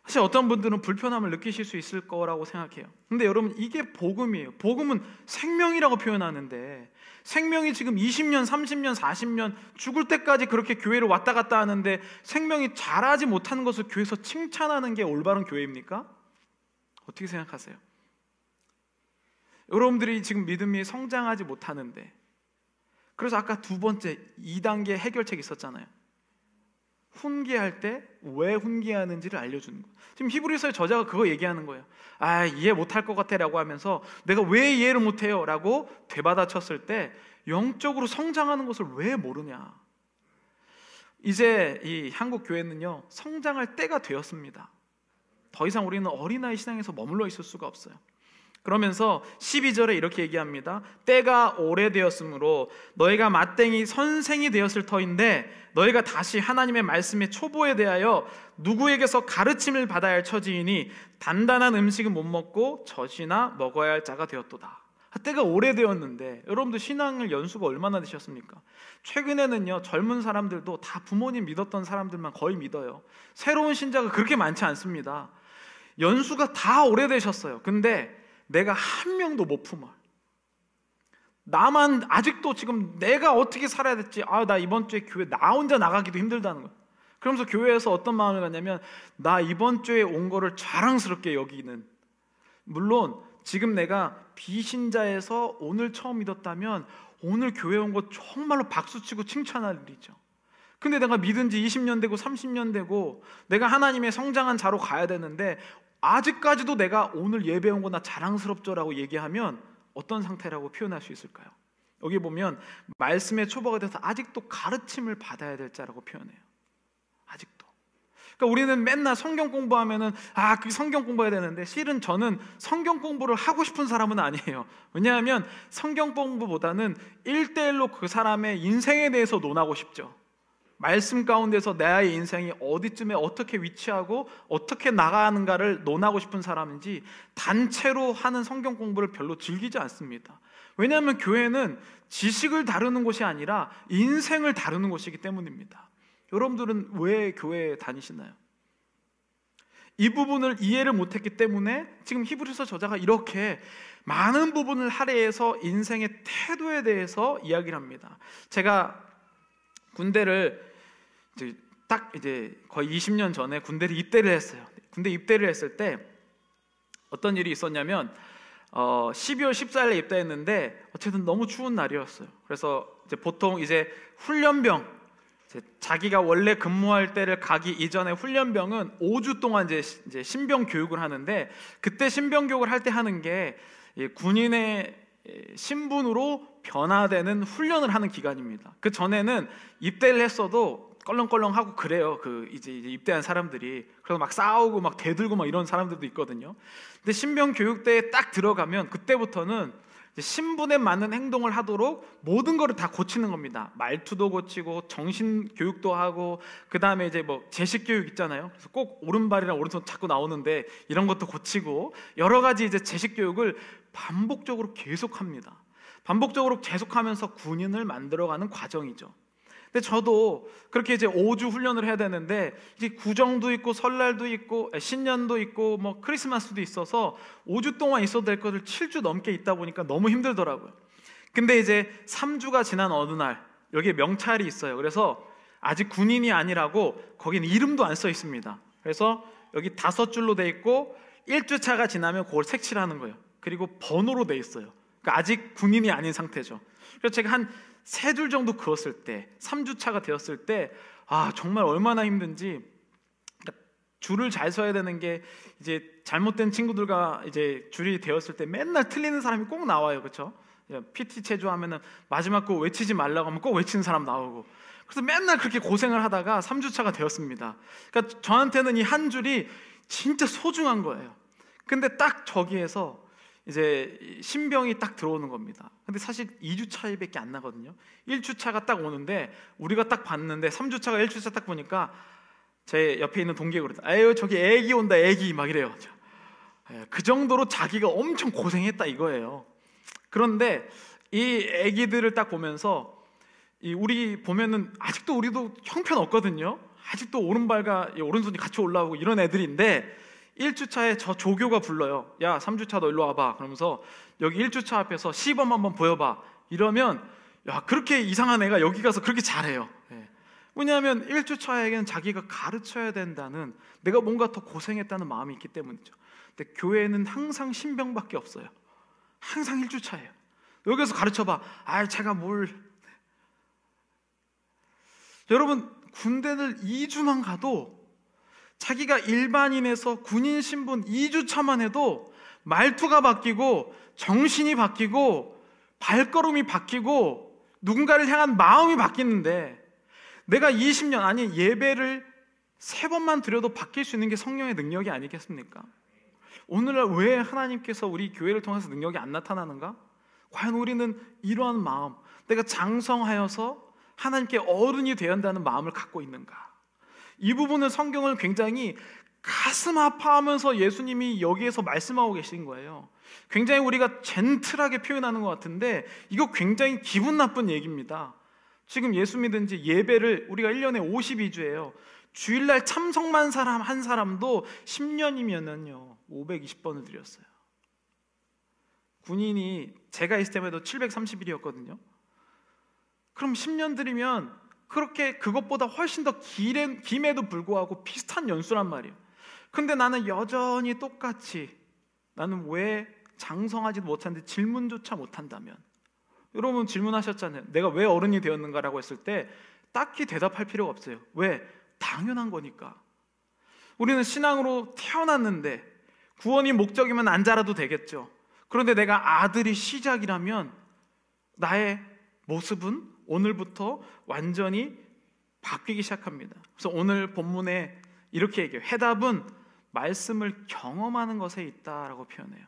사실 어떤 분들은 불편함을 느끼실 수 있을 거라고 생각해요. 근데 여러분 이게 복음이에요. 복음은 생명이라고 표현하는데 생명이 지금 20년, 30년, 40년 죽을 때까지 그렇게 교회를 왔다 갔다 하는데 생명이 자라지 못하는 것을 교회에서 칭찬하는 게 올바른 교회입니까? 어떻게 생각하세요? 여러분들이 지금 믿음이 성장하지 못하는데, 그래서 아까 두 번째 2단계 해결책이 있었잖아요. 훈계할 때 왜 훈계하는지를 알려주는 거예요. 지금 히브리서의 저자가 그거 얘기하는 거예요. 이해 못할 것 같아 라고 하면서 내가 왜 이해를 못해요? 라고 되받아쳤을 때 영적으로 성장하는 것을 왜 모르냐. 이제 이 한국 교회는요 성장할 때가 되었습니다. 더 이상 우리는 어린아이 신앙에서 머물러 있을 수가 없어요. 그러면서 12절에 이렇게 얘기합니다. 때가 오래되었으므로 너희가 마땅히 선생이 되었을 터인데 너희가 다시 하나님의 말씀의 초보에 대하여 누구에게서 가르침을 받아야 할 처지이니 단단한 음식은 못 먹고 젖이나 먹어야 할 자가 되었도다. 때가 오래되었는데 여러분들 신앙을 연수가 얼마나 되셨습니까? 최근에는요 젊은 사람들도 다 부모님 믿었던 사람들만 거의 믿어요. 새로운 신자가 그렇게 많지 않습니다. 연수가 다 오래되셨어요. 근데 내가 한 명도 못 품어. 나만 아직도 지금 내가 어떻게 살아야 될지, 나 이번 주에 교회 나 혼자 나가기도 힘들다는 거예요. 그러면서 교회에서 어떤 마음을 갖냐면 나 이번 주에 온 거를 자랑스럽게 여기는, 물론 지금 내가 비신자에서 오늘 처음 믿었다면 오늘 교회 온 거 정말로 박수치고 칭찬할 일이죠. 근데 내가 믿은 지 20년 되고 30년 되고 내가 하나님의 성장한 자로 가야 되는데 아직까지도 내가 오늘 예배 온 거 나 자랑스럽죠라고 얘기하면 어떤 상태라고 표현할 수 있을까요? 여기 보면 말씀의 초보가 돼서 아직도 가르침을 받아야 될 자라고 표현해요. 아직도. 그러니까 우리는 맨날 성경 공부하면은 그 성경 공부해야 되는데, 실은 저는 성경 공부를 하고 싶은 사람은 아니에요. 왜냐하면 성경 공부보다는 1대1로 그 사람의 인생에 대해서 논하고 싶죠. 말씀 가운데서 나의 인생이 어디쯤에 어떻게 위치하고 어떻게 나가는가를 논하고 싶은 사람인지 단체로 하는 성경 공부를 별로 즐기지 않습니다. 왜냐하면 교회는 지식을 다루는 곳이 아니라 인생을 다루는 곳이기 때문입니다. 여러분들은 왜 교회에 다니시나요? 이 부분을 이해를 못했기 때문에 지금 히브리서 저자가 이렇게 많은 부분을 할애해서 인생의 태도에 대해서 이야기를 합니다. 제가 군대를 이제 거의 20년 전에 군대를 입대를 했어요. 군대 입대를 했을 때 어떤 일이 있었냐면 12월 14일에 입대했는데 어쨌든 너무 추운 날이었어요. 그래서 이제 보통 이제 훈련병, 자기가 원래 근무할 때를 가기 이전에 훈련병은 5주 동안 이제 신병 교육을 하는데, 그때 신병 교육을 할 때 하는 게 군인의 신분으로 변화되는 훈련을 하는 기간입니다. 그 전에는 입대를 했어도 껄렁껄렁하고 그래요. 이제 입대한 사람들이. 그래서 막 싸우고 막 대들고 막 이런 사람들도 있거든요. 근데 신병 교육대에 딱 들어가면 그때부터는 신분에 맞는 행동을 하도록 모든 거를 다 고치는 겁니다. 말투도 고치고 정신 교육도 하고, 그 다음에 이제 뭐 제식 교육 있잖아요. 그래서 꼭 오른발이랑 오른손 자꾸 나오는데 이런 것도 고치고, 여러 가지 이제 제식 교육을 반복적으로 계속합니다. 반복적으로 계속하면서 군인을 만들어가는 과정이죠. 근데 저도 그렇게 이제 5주 훈련을 해야 되는데, 이제 구정도 있고 설날도 있고 신년도 있고 뭐 크리스마스도 있어서 5주 동안 있어도 될 것을 7주 넘게 있다 보니까 너무 힘들더라고요. 근데 이제 3주가 지난 어느 날 여기에 명찰이 있어요. 그래서 아직 군인이 아니라고 거기는 이름도 안 써 있습니다. 그래서 여기 5줄로 돼 있고 1주차가 지나면 그걸 색칠하는 거예요. 그리고 번호로 돼 있어요. 그러니까 아직 군인이 아닌 상태죠. 그래서 제가 한 3줄 정도 그었을 때, 3주차가 되었을 때 정말 얼마나 힘든지. 그러니까 줄을 잘 서야 되는 게 이제 잘못된 친구들과 이제 줄이 되었을 때 맨날 틀리는 사람이 꼭 나와요. 그렇죠? PT 체조하면은 마지막 거 외치지 말라고 하면 꼭 외치는 사람 나오고. 그래서 맨날 그렇게 고생을 하다가 3주차가 되었습니다. 그러니까 저한테는 이 한 줄이 진짜 소중한 거예요. 근데 딱 저기에서 이제 신병이 딱 들어오는 겁니다. 근데 사실 2주차밖에 안 나거든요. 1주차가 딱 오는데 우리가 딱 봤는데 3주차가 1주차 딱 보니까 제 옆에 있는 동기가 그러다, 아유 저기 애기 온다 애기 막 이래요. 그 정도로 자기가 엄청 고생했다 이거예요. 그런데 이 애기들을 딱 보면서 우리 보면은 아직도 우리도 형편없거든요. 아직도 오른발과 오른손이 같이 올라오고 이런 애들인데 1주차에 저 조교가 불러요. 야 3주차 너 일로 와봐. 그러면서 여기 1주차 앞에서 시범 한번 보여봐. 이러면 야 그렇게 이상한 애가 여기 가서 그렇게 잘해요. 왜냐하면 1주차에게는 자기가 가르쳐야 된다는, 내가 뭔가 더 고생했다는 마음이 있기 때문이죠. 근데 교회는 항상 신병밖에 없어요. 항상 1주차예요. 여기서 가르쳐봐. 제가 뭘. 여러분 군대를 2주만 가도 자기가 일반인에서 군인 신분 2주차만 해도 말투가 바뀌고 정신이 바뀌고 발걸음이 바뀌고 누군가를 향한 마음이 바뀌는데, 내가 20년 아니 예배를 3번만 드려도 바뀔 수 있는 게 성령의 능력이 아니겠습니까? 오늘날 왜 하나님께서 우리 교회를 통해서 능력이 안 나타나는가? 과연 우리는 이러한 마음, 내가 장성하여서 하나님께 어른이 되어야 한다는 마음을 갖고 있는가? 이 부분을 성경을 굉장히 가슴 아파하면서 예수님이 여기에서 말씀하고 계신 거예요. 굉장히 우리가 젠틀하게 표현하는 것 같은데 이거 굉장히 기분 나쁜 얘기입니다. 지금 예수 믿은 지 예배를 우리가 1년에 52주예요. 주일날 참석만 한 사람도 10년이면은요 520번을 드렸어요. 군인이 제가 있을 때만 해도 730일이었거든요. 그럼 10년 드리면 그렇게 그것보다 훨씬 더 김에도 불구하고 비슷한 연수란 말이에요. 근데 나는 여전히 똑같이, 나는 왜 장성하지도 못하는데 질문조차 못한다면, 여러분 질문하셨잖아요. 내가 왜 어른이 되었는가라고 했을 때 딱히 대답할 필요가 없어요. 왜? 당연한 거니까. 우리는 신앙으로 태어났는데 구원이 목적이면 안 자라도 되겠죠. 그런데 내가 아들이 시작이라면 나의 모습은 오늘부터 완전히 바뀌기 시작합니다. 그래서 오늘 본문에 이렇게 얘기해요. 해답은 말씀을 경험하는 것에 있다라고 표현해요.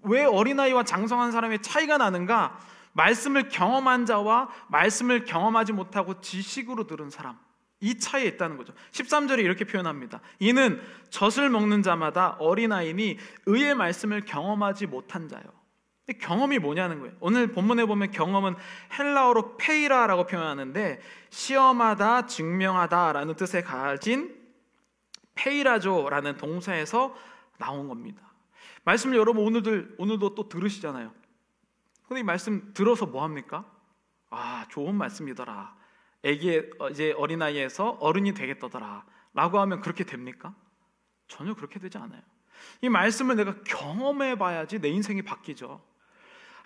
왜 어린아이와 장성한 사람의 차이가 나는가? 말씀을 경험한 자와 말씀을 경험하지 못하고 지식으로 들은 사람, 이 차이에 있다는 거죠. 13절에 이렇게 표현합니다. 이는 젖을 먹는 자마다 어린아이니 의의 말씀을 경험하지 못한 자요. 경험이 뭐냐는 거예요. 오늘 본문에 보면 경험은 헬라어로 페이라라고 표현하는데 시험하다, 증명하다라는 뜻에 가진 페이라조라는 동사에서 나온 겁니다. 말씀을 여러분 오늘도 또 들으시잖아요. 근데 이 말씀 들어서 뭐 합니까? 좋은 말씀이더라. 이제 어린아이에서 어른이 되겠더라 라고 하면 그렇게 됩니까? 전혀 그렇게 되지 않아요. 이 말씀을 내가 경험해 봐야지 내 인생이 바뀌죠.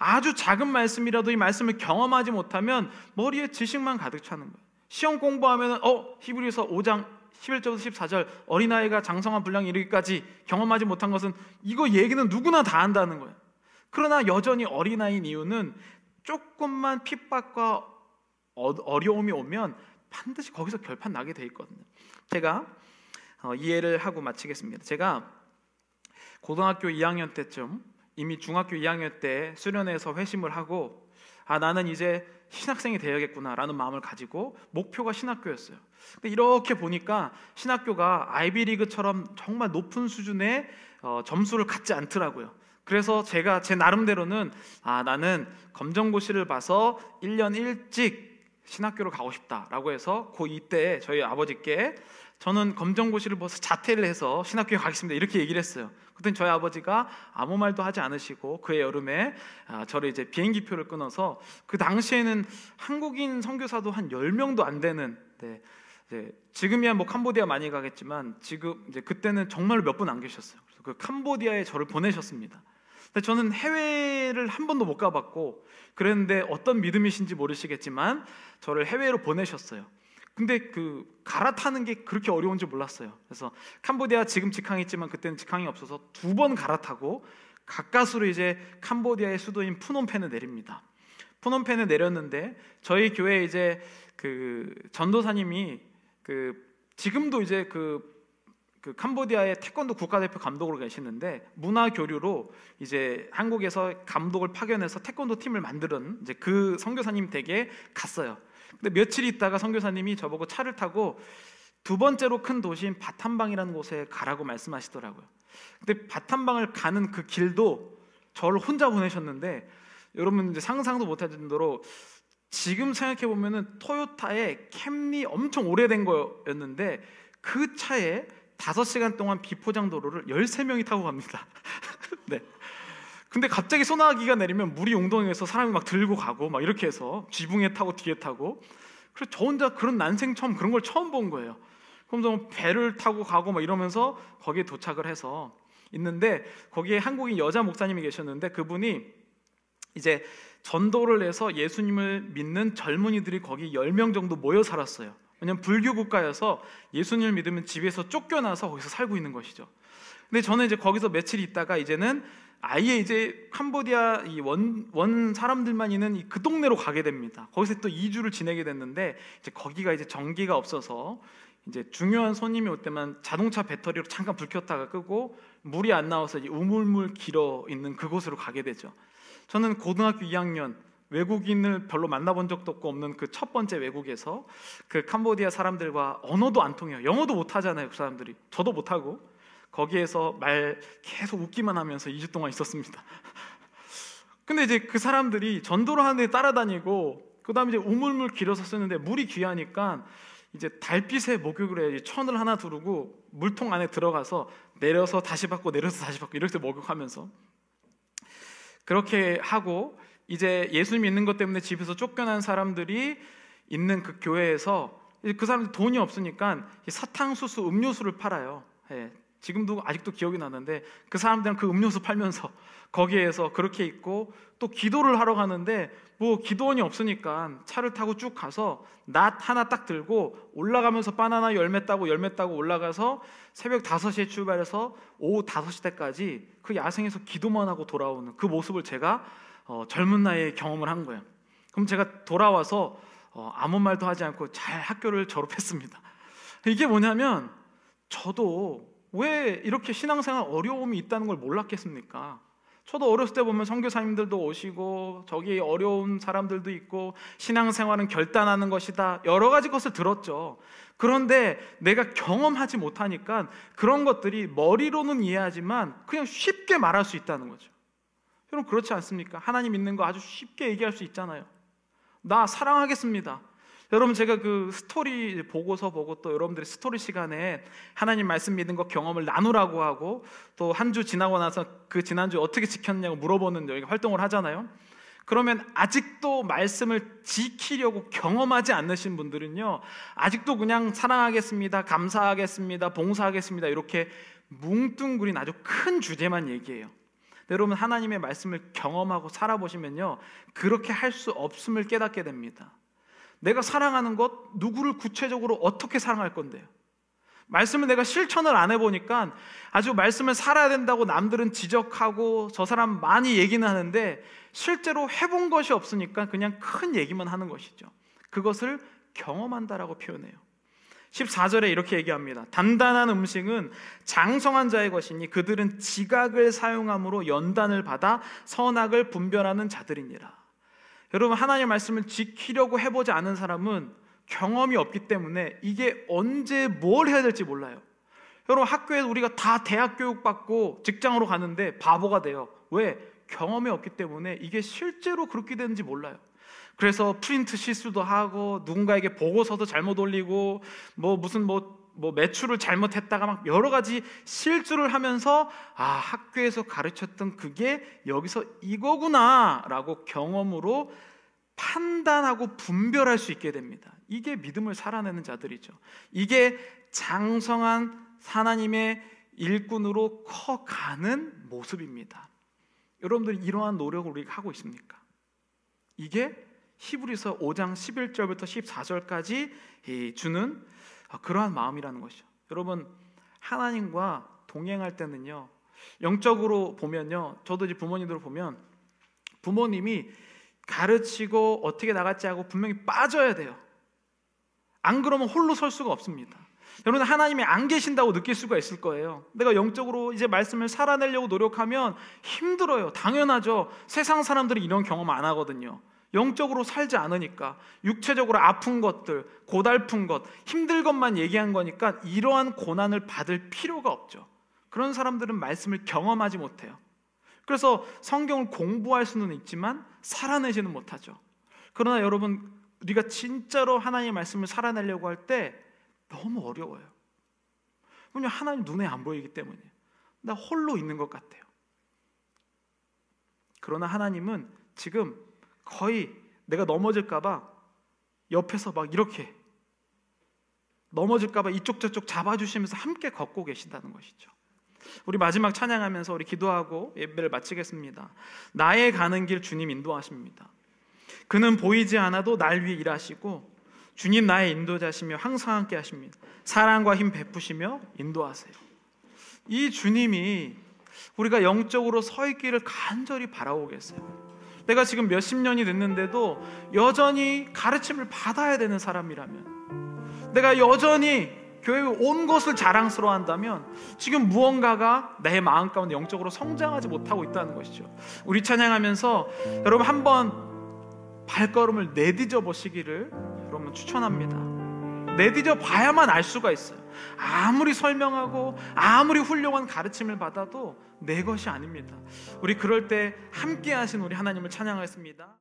아주 작은 말씀이라도 이 말씀을 경험하지 못하면 머리에 지식만 가득 차는 거예요. 시험 공부하면 히브리서 5장 11절부터 14절 어린아이가 장성한 분량에 이르기까지 경험하지 못한 것은, 이거 얘기는 누구나 다 한다는 거예요. 그러나 여전히 어린아이인 이유는 조금만 핍박과 어려움이 오면 반드시 거기서 결판 나게 돼 있거든요. 제가 이해를 하고 마치겠습니다. 제가 고등학교 2학년 때쯤, 이미 중학교 2학년 때 수련회에서 회심을 하고 나는 이제 신학생이 되어야겠구나 라는 마음을 가지고 목표가 신학교였어요. 근데 이렇게 보니까 신학교가 아이비리그처럼 정말 높은 수준의 점수를 갖지 않더라고요. 그래서 제가 제 나름대로는 나는 검정고시를 봐서 1년 일찍 신학교를 가고 싶다라고 해서 고2 때 저희 아버지께 저는 검정고시를 봐서 자퇴를 해서 신학교에 가겠습니다 이렇게 얘기를 했어요. 그랬더니 저희 아버지가 아무 말도 하지 않으시고 그해 여름에 저를 이제 비행기표를 끊어서, 그 당시에는 한국인 선교사도 한 10명도 안 되는 이제 지금이야 뭐 캄보디아 많이 가겠지만 지금 이제 그때는 정말로 몇 분 안 계셨어요. 그래서 그 캄보디아에 저를 보내셨습니다. 근데 저는 해외를 한 번도 못 가봤고 그랬는데 어떤 믿음이신지 모르시겠지만 저를 해외로 보내셨어요. 근데 그 갈아타는 게 그렇게 어려운지 몰랐어요. 그래서 캄보디아 지금 직항이 있지만 그때는 직항이 없어서 2번 갈아타고 가까스로 이제 캄보디아의 수도인 푸놈펜에 내립니다. 푸놈펜에 내렸는데 저희 교회 이제 그 전도사님이 지금도 이제 그 캄보디아의 태권도 국가대표 감독으로 계시는데 문화 교류로 이제 한국에서 감독을 파견해서 태권도 팀을 만드는 이제 그 선교사님 댁에 갔어요. 근데 며칠 있다가 선교사님이 저보고 차를 타고 2번째로 큰 도시인 바탐방이라는 곳에 가라고 말씀하시더라고요. 근데 바탐방을 가는 그 길도 저를 혼자 보내셨는데 여러분 이제 상상도 못할 정도로 지금 생각해 보면은 토요타의 캠리 엄청 오래된 거였는데 그 차에 5시간 동안 비포장 도로를 13명이 타고 갑니다. 네. 근데 갑자기 소나기가 내리면 물이 웅덩이에서 사람이 막 들고 가고 막 이렇게 해서 지붕에 타고 뒤에 타고 그래서 저 혼자 그런 난생 그런 걸 처음 본 거예요. 그러면서 배를 타고 가고 막 이러면서 거기에 도착을 해서 있는데 거기에 한국인 여자 목사님이 계셨는데 그분이 이제 전도를 해서 예수님을 믿는 젊은이들이 거기 10명 정도 모여 살았어요. 왜냐면 불교 국가여서 예수님을 믿으면 집에서 쫓겨나서 거기서 살고 있는 것이죠. 근데 저는 이제 거기서 며칠 있다가 이제는 아예 이제 캄보디아 이 원 사람들만 있는 그 동네로 가게 됩니다. 거기서 또 2주를 지내게 됐는데 이제 거기가 이제 전기가 없어서 이제 중요한 손님이 올 때만 자동차 배터리로 잠깐 불 켰다가 끄고 물이 안 나와서 이제 우물물 길어 있는 그곳으로 가게 되죠. 저는 고등학교 2학년 외국인을 별로 만나본 적도 없는 그 첫 번째 외국에서 그 캄보디아 사람들과 언어도 안 통해요. 영어도 못 하잖아요, 그 사람들이. 저도 못 하고 거기에서 말 계속 웃기만 하면서 2주 동안 있었습니다. 근데 이제 그 사람들이 전도를 하는데 따라다니고 그다음에 이제 우물물 길어서 쓰는데 물이 귀하니까 이제 달빛에 목욕을 해야지 천을 하나 두르고 물통 안에 들어가서 내려서 다시 받고 내려서 다시 받고 이렇게 목욕하면서 그렇게 하고 이제 예수 믿는 것 때문에 집에서 쫓겨난 사람들이 있는 그 교회에서 그 사람들 돈이 없으니까 사탕수수 음료수를 팔아요. 예, 지금도 아직도 기억이 나는데 그 사람들은 그 음료수 팔면서 거기에서 그렇게 있고 또 기도를 하러 가는데 뭐 기도원이 없으니까 차를 타고 쭉 가서 낫 하나 딱 들고 올라가면서 바나나 열매 따고 올라가서 새벽 5시에 출발해서 오후 5시 때까지 그 야생에서 기도만 하고 돌아오는 그 모습을 제가 젊은 나이에 경험을 한 거예요. 그럼 제가 돌아와서 아무 말도 하지 않고 잘 학교를 졸업했습니다. 이게 뭐냐면 저도 왜 이렇게 신앙생활 어려움이 있다는 걸 몰랐겠습니까? 저도 어렸을 때 보면 선교사님들도 오시고 저기 어려운 사람들도 있고 신앙생활은 결단하는 것이다 여러 가지 것을 들었죠. 그런데 내가 경험하지 못하니까 그런 것들이 머리로는 이해하지만 그냥 쉽게 말할 수 있다는 거죠. 여러분 그렇지 않습니까? 하나님 믿는 거 아주 쉽게 얘기할 수 있잖아요. 나 사랑하겠습니다. 여러분 제가 그 스토리 보고서 보고 또 여러분들의 스토리 시간에 하나님 말씀 믿는 거 경험을 나누라고 하고 또 한 주 지나고 나서 그 지난주 어떻게 지켰냐고 물어보는 여기 활동을 하잖아요. 그러면 아직도 말씀을 지키려고 경험하지 않으신 분들은요 아직도 그냥 사랑하겠습니다, 감사하겠습니다, 봉사하겠습니다 이렇게 뭉뚱그린 아주 큰 주제만 얘기해요. 여러분 하나님의 말씀을 경험하고 살아보시면요 그렇게 할 수 없음을 깨닫게 됩니다. 내가 사랑하는 것 누구를 구체적으로 어떻게 사랑할 건데요? 말씀을 내가 실천을 안 해보니까 아주 말씀을 살아야 된다고 남들은 지적하고 저 사람 많이 얘기는 하는데 실제로 해본 것이 없으니까 그냥 큰 얘기만 하는 것이죠. 그것을 경험한다라고 표현해요. 14절에 이렇게 얘기합니다. 단단한 음식은 장성한 자의 것이니 그들은 지각을 사용함으로 연단을 받아 선악을 분별하는 자들이니라. 여러분 하나님의 말씀을 지키려고 해보지 않은 사람은 경험이 없기 때문에 이게 언제 뭘 해야 될지 몰라요. 여러분 학교에 우리가 다 대학 교육 받고 직장으로 가는데 바보가 돼요. 왜? 경험이 없기 때문에 이게 실제로 그렇게 되는지 몰라요. 그래서 프린트 실수도 하고 누군가에게 보고서도 잘못 올리고 무슨 매출을 잘못했다가 막 여러 가지 실수를 하면서 학교에서 가르쳤던 그게 여기서 이거구나 라고 경험으로 판단하고 분별할 수 있게 됩니다. 이게 믿음을 살아내는 자들이죠. 이게 장성한 하나님의 일꾼으로 커가는 모습입니다. 여러분들 이러한 노력을 우리가 하고 있습니까? 이게 히브리서 5장 11절부터 14절까지 주는 그러한 마음이라는 것이죠. 여러분, 하나님과 동행할 때는요, 영적으로 보면요, 저도 이제 부모님들 보면 부모님이 가르치고 어떻게 나갈지 하고 분명히 빠져야 돼요. 안 그러면 홀로 설 수가 없습니다. 여러분, 하나님이 안 계신다고 느낄 수가 있을 거예요. 내가 영적으로 이제 말씀을 살아내려고 노력하면 힘들어요. 당연하죠. 세상 사람들이 이런 경험 안 하거든요. 영적으로 살지 않으니까. 육체적으로 아픈 것들, 고달픈 것, 힘들 것만 얘기한 거니까 이러한 고난을 받을 필요가 없죠. 그런 사람들은 말씀을 경험하지 못해요. 그래서 성경을 공부할 수는 있지만 살아내지는 못하죠. 그러나 여러분, 우리가 진짜로 하나님의 말씀을 살아내려고 할 때 너무 어려워요. 왜냐하면 하나님 눈에 안 보이기 때문에 나 홀로 있는 것 같아요. 그러나 하나님은 지금 거의 내가 넘어질까 봐 옆에서 막 이렇게 넘어질까 봐 이쪽 저쪽 잡아주시면서 함께 걷고 계신다는 것이죠. 우리 마지막 찬양하면서 우리 기도하고 예배를 마치겠습니다. 나의 가는 길 주님 인도하십니다. 그는 보이지 않아도 날 위해 일하시고 주님 나의 인도자시며 항상 함께 하십니다. 사랑과 힘 베푸시며 인도하세요. 이 주님이 우리가 영적으로 서 있기를 간절히 바라고 계세요. 내가 지금 몇십 년이 됐는데도 여전히 가르침을 받아야 되는 사람이라면, 내가 여전히 교회 온 것을 자랑스러워한다면 지금 무언가가 내 마음 가운데 영적으로 성장하지 못하고 있다는 것이죠. 우리 찬양하면서 여러분 한번 발걸음을 내디뎌 보시기를 여러분 추천합니다. 내디뎌 봐야만 알 수가 있어요. 아무리 설명하고 아무리 훌륭한 가르침을 받아도 내 것이 아닙니다. 우리 그럴 때 함께 하신 우리 하나님을 찬양하겠습니다.